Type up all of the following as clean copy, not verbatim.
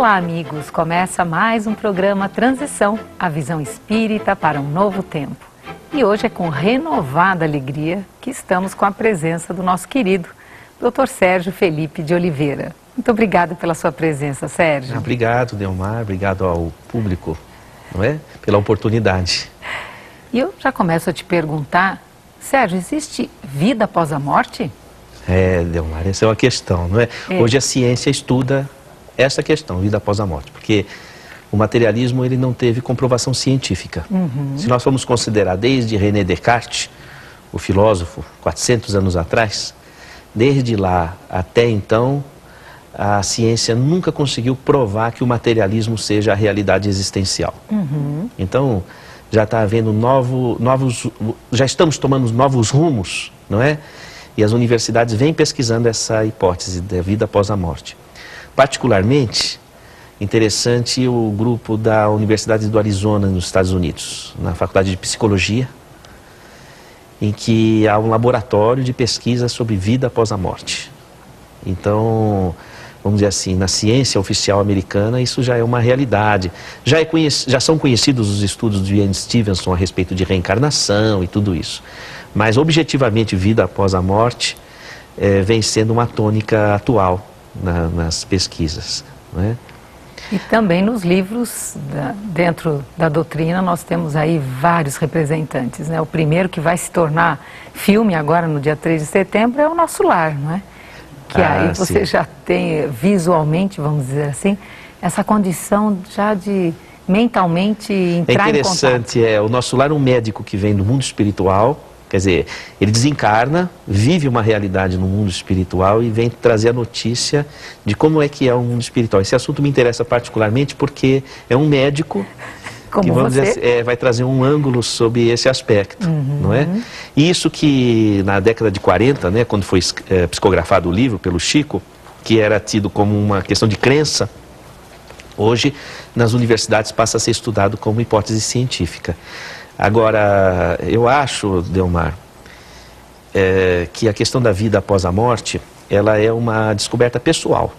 Olá, amigos! Começa mais um programa Transição, a visão espírita para um novo tempo. E hoje é com renovada alegria que estamos com a presença do nosso querido Dr. Sérgio Felipe de Oliveira. Muito obrigada pela sua presença, Sérgio. Obrigado, Delmar. Obrigado ao público, não é? Pela oportunidade. E eu já começo a te perguntar, Sérgio, existe vida após a morte? Delmar, essa é uma questão, não é? Hoje a ciência estuda essa questão, vida após a morte, porque o materialismo ele não teve comprovação científica. Se nós formos considerar desde René Descartes, o filósofo, 400 anos atrás, desde lá até então, a ciência nunca conseguiu provar que o materialismo seja a realidade existencial. Então, já está havendo já estamos tomando novos rumos, não é? E as universidades vêm pesquisando essa hipótese da vida após a morte. Particularmente, interessante o grupo da Universidade do Arizona, nos Estados Unidos, na Faculdade de Psicologia, em que há um laboratório de pesquisa sobre vida após a morte. Então, vamos dizer assim, na ciência oficial americana, isso já é uma realidade. Já são conhecidos os estudos de Ian Stevenson a respeito de reencarnação e tudo isso. Mas, objetivamente, vida após a morte vem sendo uma tônica atual nas pesquisas, não é? E também nos livros, dentro da doutrina, nós temos aí vários representantes, né? O primeiro que vai se tornar filme agora no dia 3 de setembro é O Nosso Lar, não é? Que aí você já tem visualmente, vamos dizer assim, essa condição já de mentalmente entrar em contato. É interessante, O Nosso Lar é um médico que vem do mundo espiritual, quer dizer, ele desencarna, vive uma realidade no mundo espiritual e vem trazer a notícia de como é que é o mundo espiritual. Esse assunto me interessa particularmente porque é um médico que, vamos dizer, vai trazer um ângulo sobre esse aspecto, não é? E isso que na década de 40, né, quando foi psicografado o livro pelo Chico, que era tido como uma questão de crença, hoje nas universidades passa a ser estudado como hipótese científica. Agora, eu acho, Delmar, que a questão da vida após a morte, ela é uma descoberta pessoal.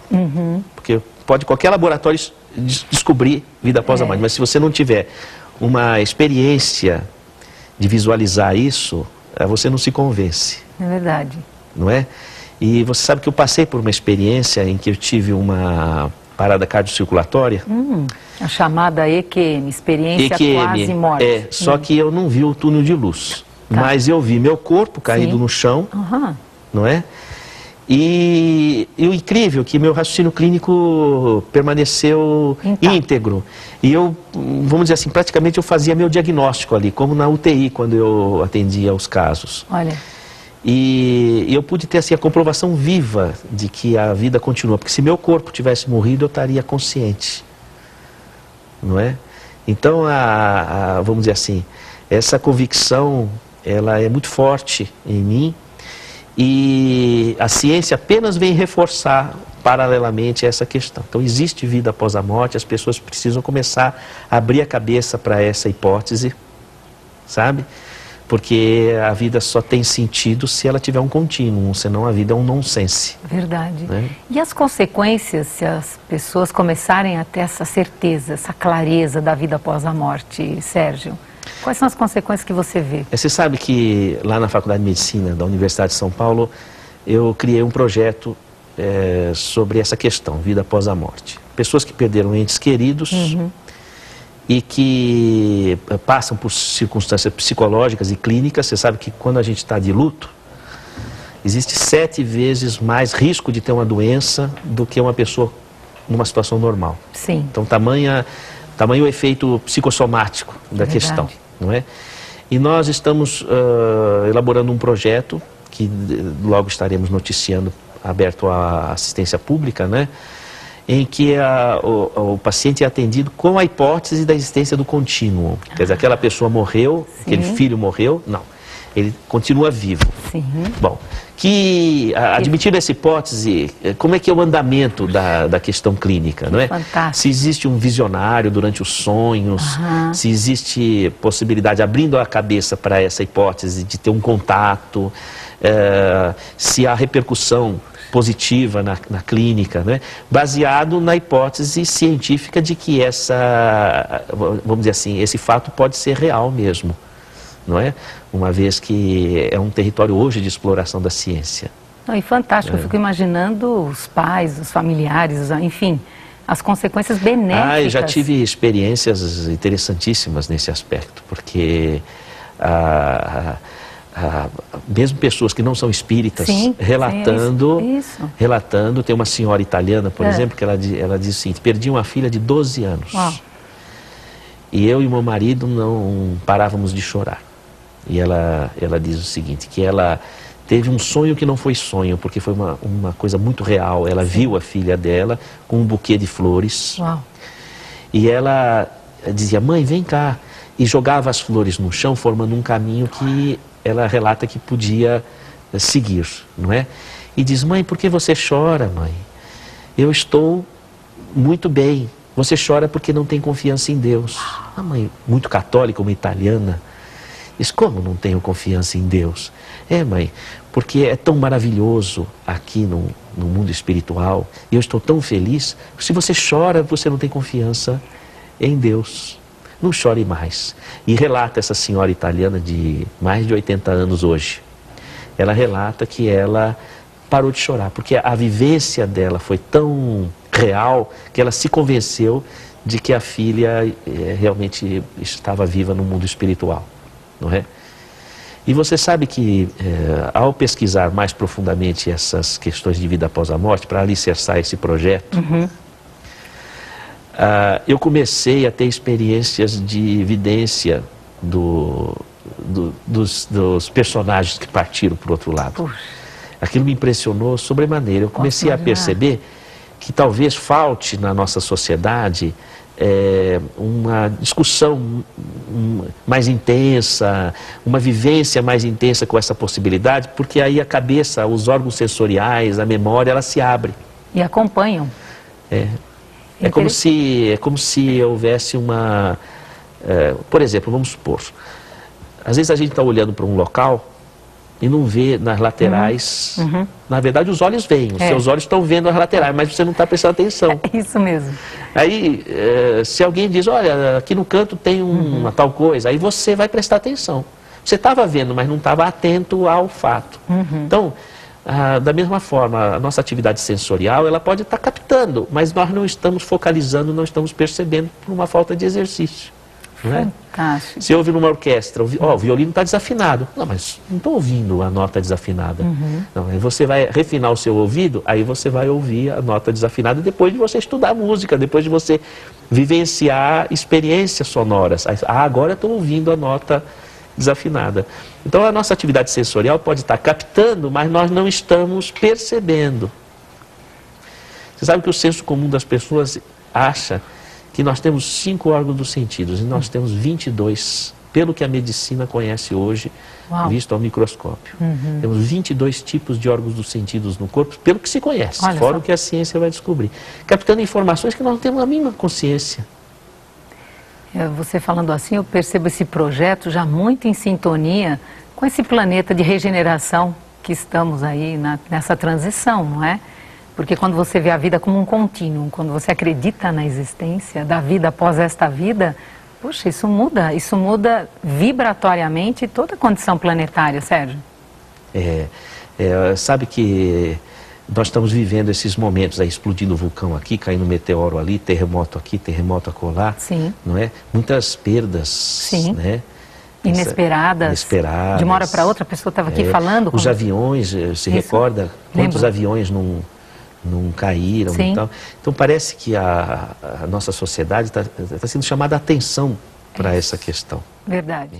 Porque pode qualquer laboratório descobrir vida após a morte, mas se você não tiver uma experiência de visualizar isso, você não se convence. É verdade. Não é? E você sabe que eu passei por uma experiência em que eu tive uma parada cardiocirculatória. A chamada EQM, experiência quase morte. Só que eu não vi o túnel de luz. Mas eu vi meu corpo caído no chão, não é? E o incrível é que meu raciocínio clínico permaneceu íntegro. E eu, vamos dizer assim, praticamente eu fazia meu diagnóstico ali, como na UTI, quando eu atendia os casos. Olha. E eu pude ter assim, a comprovação viva de que a vida continua. Porque se meu corpo tivesse morrido, eu estaria consciente. Não é? Então, vamos dizer assim, essa convicção, ela é muito forte em mim. E a ciência apenas vem reforçar paralelamente essa questão. Então, existe vida após a morte, as pessoas precisam começar a abrir a cabeça para essa hipótese, sabe? Porque a vida só tem sentido se ela tiver um contínuo, senão a vida é um nonsense. Verdade. Né? E as consequências se as pessoas começarem a ter essa certeza, essa clareza da vida após a morte, Sérgio? Quais são as consequências que você vê? Você sabe que lá na Faculdade de Medicina da Universidade de São Paulo, eu criei um projeto sobre essa questão, vida após a morte. Pessoas que perderam entes queridos e que passam por circunstâncias psicológicas e clínicas. Você sabe que quando a gente está de luto, existe 7 vezes mais risco de ter uma doença do que uma pessoa numa situação normal. Sim. Então, tamanho o efeito psicossomático da questão, não é? E nós estamos elaborando um projeto que logo estaremos noticiando, aberto à assistência pública, né? Em que o paciente é atendido com a hipótese da existência do contínuo. Quer dizer, aquela pessoa morreu, aquele filho morreu, não. ele continua vivo. Sim. Bom, admitindo essa hipótese, como é que é o andamento da questão clínica, não é? Fantástico. Se existe um visionário durante os sonhos, se existe possibilidade, abrindo a cabeça para essa hipótese de ter um contato, se há repercussão positiva na clínica, né? Baseado na hipótese científica de que vamos dizer assim, esse fato pode ser real mesmo, não é? Uma vez que é um território hoje de exploração da ciência. E fantástico, eu fico imaginando os pais, os familiares, enfim, as consequências benéficas. Eu já tive experiências interessantíssimas nesse aspecto, porque mesmo pessoas que não são espíritas, relatando, tem uma senhora italiana, por exemplo, que ela diz assim, perdi uma filha de 12 anos. Uau. E eu e meu marido não parávamos de chorar. E ela diz o seguinte, que ela teve um sonho que não foi sonho, porque foi uma coisa muito real. Ela viu a filha dela com um buquê de flores. Uau. E ela dizia, mãe, vem cá. E jogava as flores no chão, formando um caminho que ela relata que podia seguir, não é? E diz, mãe, por que você chora, mãe? Eu estou muito bem. Você chora porque não tem confiança em Deus. A mãe, muito católica, uma italiana, diz, como não tenho confiança em Deus? Mãe, porque é tão maravilhoso aqui no mundo espiritual, e eu estou tão feliz. Se você chora, você não tem confiança em Deus. Não chore mais. E relata essa senhora italiana de mais de 80 anos hoje. Ela relata que ela parou de chorar, porque a vivência dela foi tão real que ela se convenceu de que a filha realmente estava viva no mundo espiritual, não é? E você sabe que ao pesquisar mais profundamente essas questões de vida após a morte, para alicerçar esse projeto, eu comecei a ter experiências de evidência dos personagens que partiram para o outro lado. Puxa. Aquilo me impressionou sobremaneira. Eu comecei a perceber que talvez falte na nossa sociedade uma discussão mais intensa, uma vivência mais intensa com essa possibilidade, porque aí a cabeça, os órgãos sensoriais, a memória, ela se abre. E acompanham. É como se houvesse uma... por exemplo, vamos supor, às vezes a gente está olhando para um local e não vê nas laterais. Na verdade, os olhos veem, os seus olhos estão vendo as laterais, mas você não está prestando atenção. É isso mesmo. Aí, se alguém diz, olha, aqui no canto tem uma tal coisa, aí você vai prestar atenção. Você estava vendo, mas não estava atento ao fato. Então, da mesma forma, a nossa atividade sensorial, ela pode estar captando, mas nós não estamos focalizando, não estamos percebendo por uma falta de exercício. Fantástico. Se ouve numa orquestra, o violino está desafinado. Não, mas não estou ouvindo a nota desafinada. Não, aí você vai refinar o seu ouvido, aí você vai ouvir a nota desafinada depois de você estudar música, depois de você vivenciar experiências sonoras. Aí, agora estou ouvindo a nota desafinada. Então a nossa atividade sensorial pode estar captando, mas nós não estamos percebendo. Você sabe que o senso comum das pessoas acha que nós temos 5 órgãos dos sentidos e nós temos 22, pelo que a medicina conhece hoje, visto ao microscópio. Temos 22 tipos de órgãos dos sentidos no corpo, pelo que se conhece, fora o que a ciência vai descobrir. Captando informações que nós não temos a mínima consciência. Você falando assim, eu percebo esse projeto já muito em sintonia com esse planeta de regeneração que estamos aí nessa transição, não é? Porque quando você vê a vida como um contínuo, quando você acredita na existência da vida após esta vida, puxa, isso muda vibratoriamente toda a condição planetária, Sérgio. Sabe que nós estamos vivendo esses momentos aí, explodindo o vulcão aqui, caindo meteoro ali, terremoto aqui, terremoto acolá, não é? Muitas perdas, né? Inesperadas. De uma hora para outra, a pessoa estava aqui falando. Os aviões, se recorda quantos aviões não caíram e tal. Então parece que a nossa sociedade está sendo chamada a atenção para essa questão. Verdade.